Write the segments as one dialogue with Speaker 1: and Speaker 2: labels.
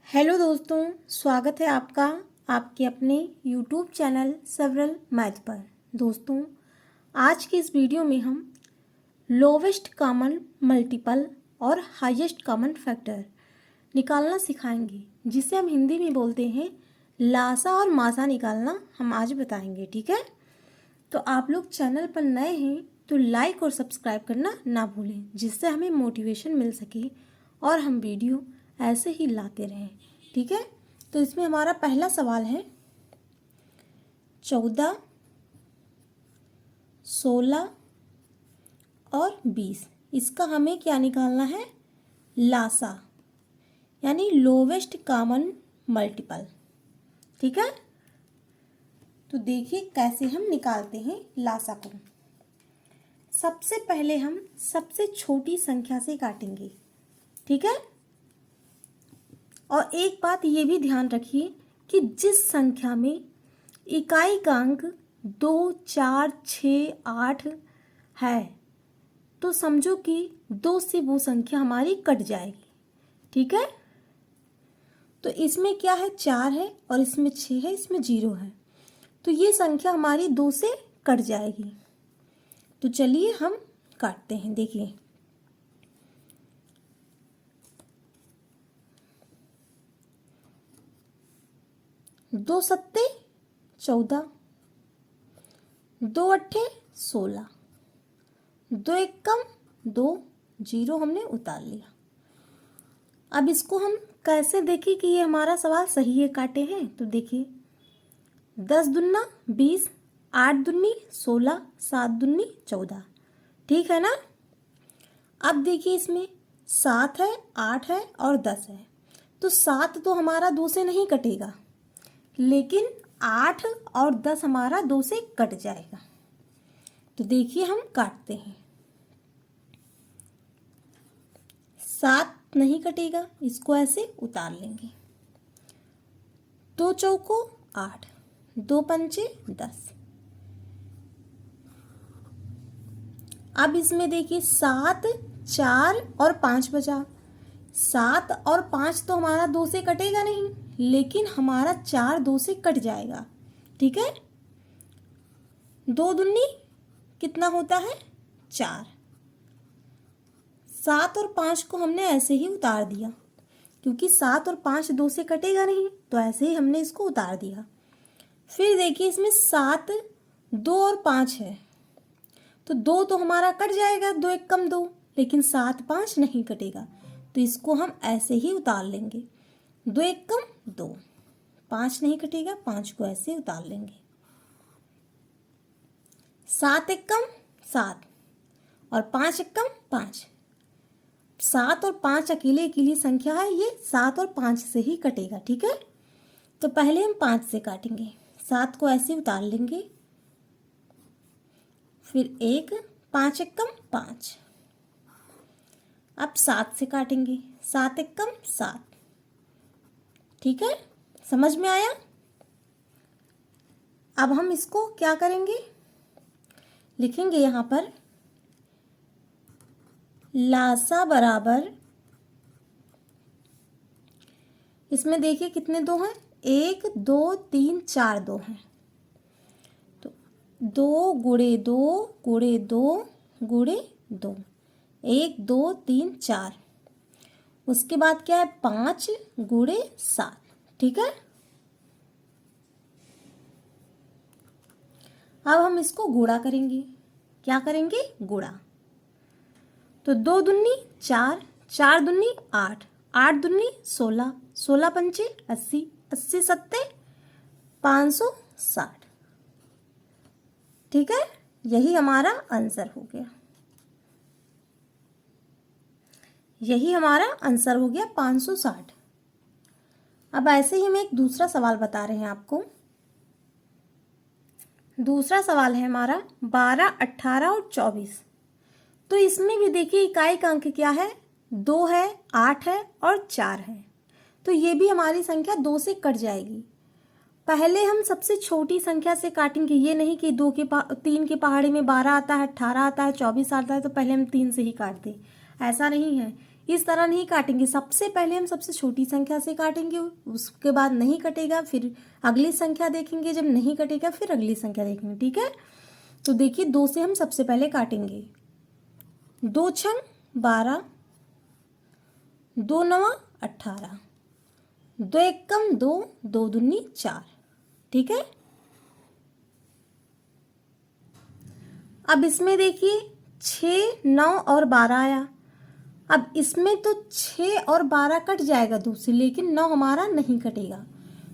Speaker 1: Hello दोस्तों, स्वागत है आपका आपके अपने यूट्यूब चैनल सेवरल मैथ पर। दोस्तों, आज की इस वीडियो में हम लोवेस्ट कॉमन मल्टीपल और हाईएस्ट कॉमन फैक्टर निकालना सिखाएंगे, जिसे हम हिंदी में बोलते हैं लासा और मासा निकालना हम आज बताएंगे। ठीक है, तो आप लोग चैनल पर नए हैं तो लाइक और सब्सक्राइब करना ना भूलें, जिससे हमें मोटिवेशन मिल सके और हम वीडियो ऐसे ही लाते रहें। ठीक है, तो इसमें हमारा पहला सवाल है 14, 16 और 20। इसका हमें क्या निकालना है? लासा, यानी लोवेस्ट कॉमन मल्टीपल। ठीक है, तो देखिए कैसे हम निकालते हैं लासा को। सबसे पहले हम सबसे छोटी संख्या से काटेंगे। ठीक है, और एक बात ये भी ध्यान रखिए कि जिस संख्या में इकाई का अंक 2, 4, 6, 8 है, तो समझो कि 2 से वो संख्या हमारी कट जाएगी। ठीक है, तो इसमें क्या है? 4 है और इसमें 6 है, इसमें 0 है, तो ये संख्या हमारी 2 से कट जाएगी। तो चलिए हम काटते हैं। देखिए, 2 सत्ते 14, 2 अट्ठे 16, 2 एकम 2, 0 हमने उतार लिया। अब इसको हम कैसे देखें कि ये हमारा सवाल सही है, काटे हैं? तो देखिए, 10 दूना 20, 8 दूनी 16, 7 दूनी 14। ठीक है ना? अब देखिए, इसमें 7 है, 8 है और 10 है, तो 7 तो हमारा 2 से नहीं कटेगा, लेकिन 8 और 10 हमारा 2 से कट जाएगा। तो देखिए हम काटते हैं। 7 नहीं कटेगा, इसको ऐसे उतार लेंगे। 2 चौको 8, 2 पंचे 10। अब इसमें देखिए 7, 4 और 5 बचा। 7 और 5 तो हमारा 2 से कटेगा नहीं, लेकिन हमारा 4 2 से कट जाएगा। ठीक है, 2 दूनी कितना होता है? 4। 7 और 5 को हमने ऐसे ही उतार दिया, क्योंकि 7 और 5 2 से कटेगा नहीं, तो ऐसे ही हमने इसको उतार दिया। फिर देखिए, इसमें 7, 2 और 5 है, तो 2 तो हमारा कट जाएगा, 2 एकम 2, लेकिन 7 5 नहीं कटेगा, तो इसको हम ऐसे ही उतार लेंगे। 2 एकम 2, 5 नहीं कटेगा, 5 को ऐसे उतार लेंगे। 7 एकम 7 और 5 एकम 5। 7 और 5 अकेले अकेली संख्या है, ये 7 और 5 से ही कटेगा। ठीक है, तो पहले हम 5 से काटेंगे। 7 को ऐसे उतार लेंगे, फिर 1, 5 एकम 5। अब 7 से काटेंगे। 7 एकम 7। ठीक है, समझ में आया? अब हम इसको क्या करेंगे? लिखेंगे यहाँ पर लासा बराबर, इसमें देखिए कितने 2 हैं? 1 2 3 4 2 हैं, तो 2 गुणे 2 गुणे 2 गुणे 2, 1 2 3 4। उसके बाद क्या है? 5 गुणे 7। ठीक है, अब हम इसको गुणा करेंगे। क्या करेंगे? गुणा। तो 2 दूनी 4, 4 दूनी 8, 8 दूनी 16, 16 पंचे 80, 80 सत्ते 560। ठीक है, यही हमारा आंसर हो गया। यही हमारा आंसर हो गया 560। अब ऐसे ही हम एक दूसरा सवाल बता रहे हैं आपको। दूसरा सवाल है हमारा 12, 18 और 24। तो इसमें भी देखिए इकाई का अंक क्या है? 2 है, 8 है और 4 है, तो ये भी हमारी संख्या 2 से कट जाएगी। पहले हम सबसे छोटी संख्या से काटेंगे, ये नहीं कि 3 की पहाड़ी में 12 आता है, 18 आता है, 24 आता है तो पहले हम 3 से ही काट दें, ऐसा नहीं है। इस तरह नहीं काटेंगे, सबसे पहले हम सबसे छोटी संख्या से काटेंगे, उसके बाद नहीं कटेगा, फिर अगली संख्या देखेंगे, जब नहीं कटेगा फिर अगली संख्या देखेंगे, ठीक है। तो देखिए 2 से हम सबसे पहले काटेंगे। 2 छंग 12, 2 नवा 18, 2 एकम 2, 2 दूनी 4, ठीक है। अब इसमें देखिए 6, 9 और 12 आया। अब इसमें तो 6 और 12 कट जाएगा 2 से, लेकिन 9 हमारा नहीं कटेगा,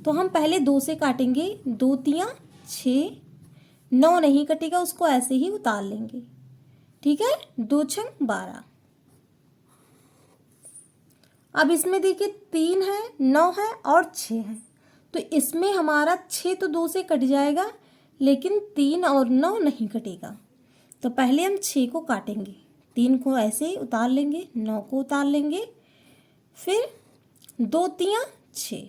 Speaker 1: तो हम पहले 2 से काटेंगे। 2 तियां 6, 9 नहीं कटेगा, उसको ऐसे ही उतार लेंगे, ठीक है। 2 छंग 12। अब इसमें देखिए 3 है, 9 है और 6 है, तो इसमें हमारा 6 तो 2 से कट जाएगा, लेकिन 3 और 9 नहीं कटेगा, तो पहले हम 6 को काटेंगे। 3 को ऐसे ही उतार लेंगे, 9 को उतार लेंगे, फिर 2 तियां 6।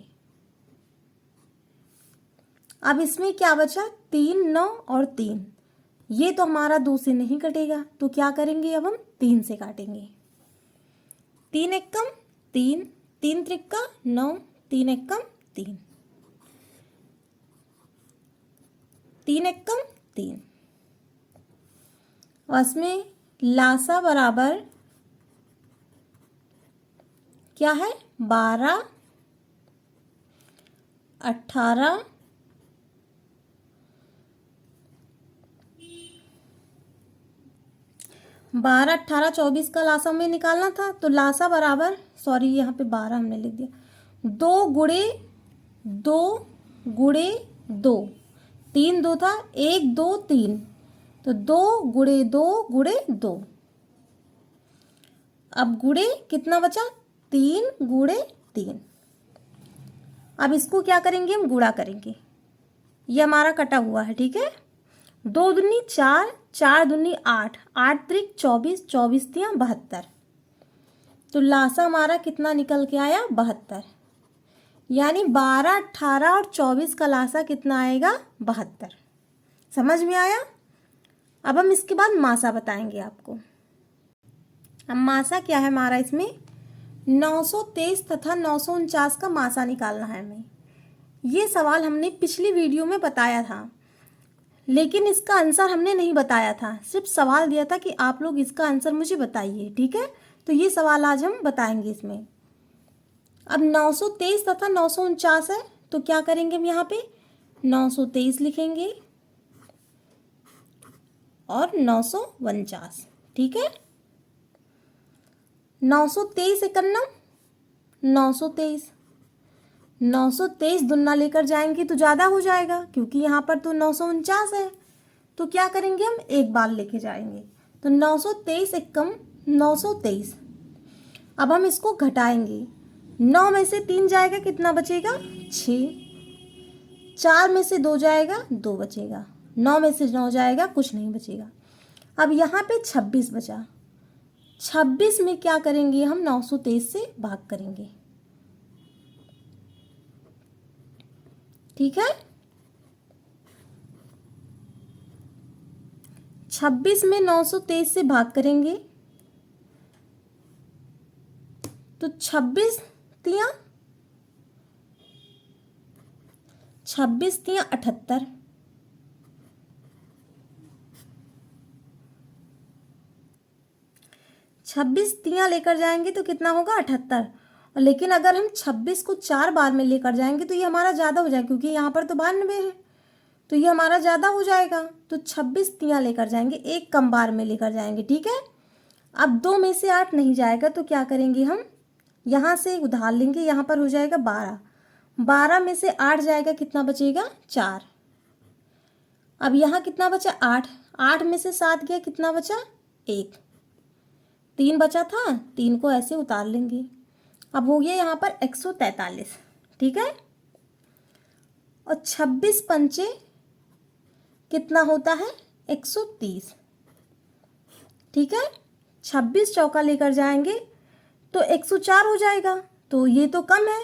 Speaker 1: अब इसमें क्या बचा? 3, 9 और 3, ये तो हमारा 2 से नहीं कटेगा, तो क्या करेंगे, अब हम 3 से काटेंगे। 3 एकम 3, 3 त्रिक्का 9, 3 एकम 3, 3 एकम 3। और इसमें लासा बराबर क्या है? 12, 18, 12, 18, 24 का लासा हमें निकालना था, तो लासा बराबर, सॉरी यहाँ पे 12 हमने लिख दिया, 2 गुणे 2 गुणे 2, 3 2 था, 1 2 3, तो 2 गुणे 2 गुणे 2। अब गुणे कितना बचा? 3 गुणे 3। अब इसको क्या करेंगे, हम गुणा करेंगे, ये हमारा कटा हुआ है, ठीक है। 2 दूनी 4, 4 दूनी 8, 8 त्रिक 24, 24 तियां 72, तो लासा हमारा कितना निकल के आया? 72, यानी 12, 18 और 24 का लासा कितना आएगा? 72। समझ में आया? अब हम इसके बाद मासा बताएंगे आपको। अब मासा क्या है हमारा, इसमें 923 तथा 949 का मासा निकालना है हमें। ये सवाल हमने पिछली वीडियो में बताया था, लेकिन इसका आंसर हमने नहीं बताया था, सिर्फ सवाल दिया था कि आप लोग इसका आंसर मुझे बताइए, ठीक है। तो ये सवाल आज हम बताएंगे इसमें। अब 923 तथा 949 है, तो क्या करेंगे हम यहाँ पे 923 लिखेंगे और 949, ठीक है। 923 इकन्नम 923, 923 दुना लेकर जाएंगे तो ज़्यादा हो जाएगा, क्योंकि यहाँ पर तो 949 है, तो क्या करेंगे हम एक बार लेके जाएंगे, तो 923 एकम 923। अब हम इसको घटाएंगे, 9 में से 3 जाएगा, कितना बचेगा? 6, 4 में से 2 जाएगा, 2 बचेगा, 9 में से 9 जाएगा, कुछ नहीं बचेगा। अब यहाँ पे 26 बचा, 26 में क्या करेंगे हम? 923 से भाग करेंगे, ठीक है। 26 में 923 से भाग करेंगे तो 26 तियां 78, 26 तियां लेकर जाएंगे तो कितना होगा? 78। और लेकिन अगर हम 26 को 4 बार में लेकर जाएंगे तो ये हमारा ज़्यादा हो जाएगा, क्योंकि यहाँ पर तो 92 है, तो ये हमारा ज़्यादा हो जाएगा, तो 26 तियां लेकर जाएंगे, एक कम बार में लेकर जाएंगे, ठीक है। अब 2 में से 8 नहीं जाएगा, तो क्या करेंगे हम? यहाँ से उधार लेंगे, यहाँ पर हो जाएगा 12, 12 में से 8 जाएगा, कितना बचेगा? 4। अब यहाँ कितना बचा? 8, 8 में से 7 गया, कितना बचा? 1, 3 बचा था, 3 को ऐसे उतार लेंगे। अब हो गया यहाँ पर 143, ठीक है। और 26 पंचे कितना होता है? 130, ठीक है। 26 चौका लेकर जाएंगे तो 104 हो जाएगा, तो ये तो कम है,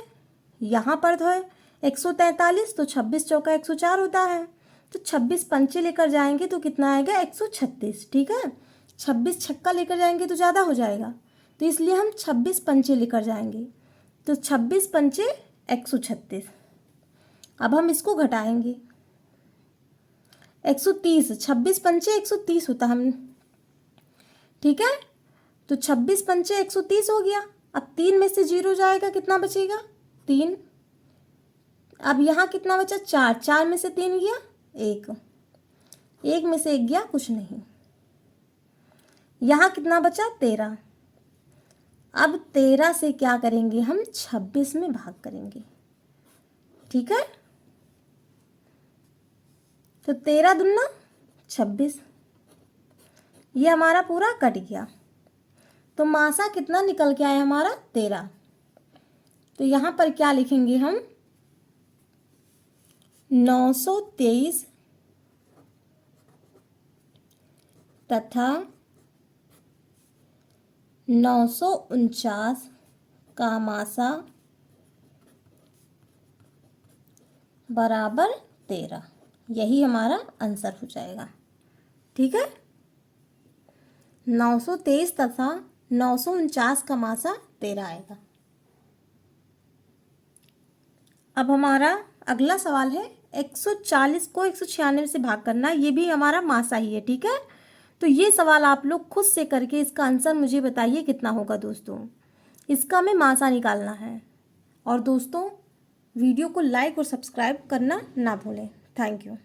Speaker 1: यहाँ पर तो है, 143, तो 26 चौका 104 होता है, तो 26 पंचे लेकर जाएंगे तो कितना आएगा 136, ठीक है। 26 छक्का लेकर जाएंगे तो ज़्यादा हो जाएगा, तो इसलिए हम 26 पंचे लेकर जाएंगे, तो 26 पंचे 136। अब हम इसको घटाएंगे, 130, 26 पंचे 130 होता हम, ठीक है। तो 26 पंचे 130 हो गया। अब 3 में से 0 जाएगा, कितना बचेगा 3। अब यहाँ कितना बचा 4, 4 में से 3 गया 1, 1 में से 1 गया कुछ नहीं। यहाँ कितना बचा 13। अब 13 से क्या करेंगे हम 26 में भाग करेंगे, ठीक है। तो 13 दूना 26, ये हमारा पूरा कट गया। तो मासा कितना निकल के आया हमारा 13। तो यहाँ पर क्या लिखेंगे हम 923 तथा 949 का मासा बराबर 13। यही हमारा आंसर हो जाएगा, ठीक है। 923 तथा 949 का मासा 13 आएगा। अब हमारा अगला सवाल है 140 को 196 से भाग करना, ये भी हमारा मासा ही है, ठीक है। तो ये सवाल आप लोग खुद से करके इसका आंसर मुझे बताइए कितना होगा दोस्तों। इसका हमें मासा निकालना है। और दोस्तों वीडियो को लाइक और सब्सक्राइब करना ना भूलें। Thank you.